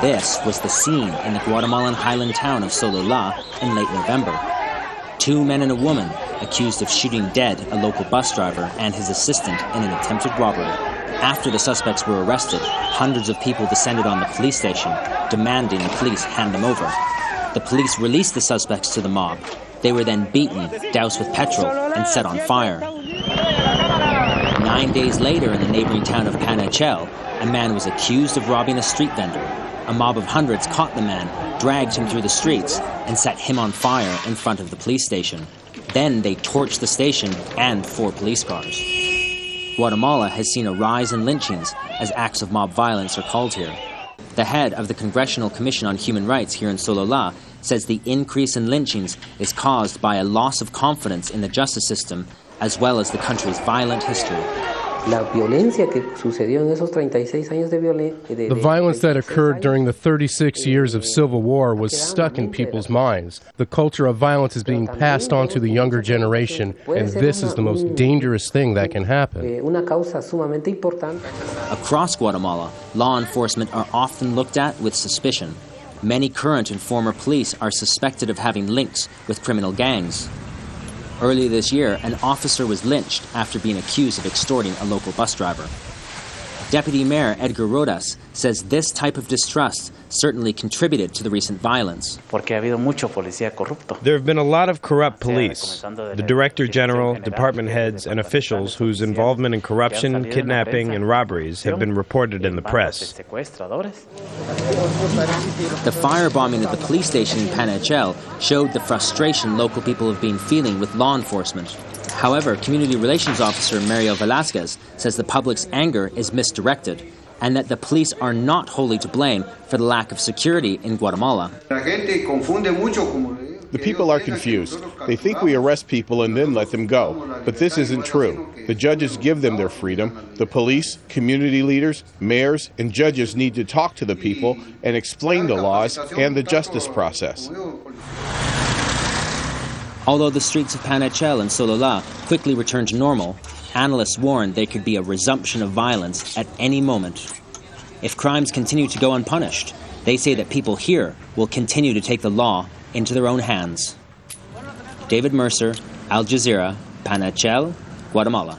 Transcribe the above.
This was the scene in the Guatemalan highland town of Sololá in late November. 2 men and a woman accused of shooting dead a local bus driver and his assistant in an attempted robbery. After the suspects were arrested, hundreds of people descended on the police station, demanding the police hand them over. The police released the suspects to the mob. They were then beaten, doused with petrol, and set on fire. 9 days later, in the neighboring town of Panajachel, a man was accused of robbing a street vendor. A mob of hundreds caught the man, dragged him through the streets, and set him on fire in front of the police station. Then they torched the station and 4 police cars. Guatemala has seen a rise in lynchings as acts of mob violence are called here. The head of the Congressional Commission on Human Rights here in Sololá says the increase in lynchings is caused by a loss of confidence in the justice system as well as the country's violent history. The violence that occurred during the 36 years of civil war was stuck in people's minds. The culture of violence is being passed on to the younger generation, and this is the most dangerous thing that can happen. Across Guatemala, law enforcement are often looked at with suspicion. Many current and former police are suspected of having links with criminal gangs. Earlier this year, an officer was lynched after being accused of extorting a local bus driver. Deputy Mayor EDGAR RODAS says this type of distrust certainly contributed to the recent violence. There have been a lot of corrupt police. The Director General, department heads, and officials whose involvement in corruption, kidnapping, and robberies have been reported in the press. The firebombing at the police station in Panajachel showed the frustration local people have been feeling with law enforcement. However, Community Relations Officer VELASQUEZ says the public's anger is misdirected and that the police are not wholly to blame for the lack of security in Guatemala. The people are confused. They think we arrest people and then let them go. But this isn't true. The judges give them their freedom. The police, community leaders, mayors, and judges need to talk to the people and explain the laws and the justice process. Although the streets of Panajachel and Sololá quickly returned to normal, analysts warn there could be a resumption of violence at any moment. If crimes continue to go unpunished, they say that people here will continue to take the law into their own hands. David Mercer, Al Jazeera, Panajachel, Guatemala.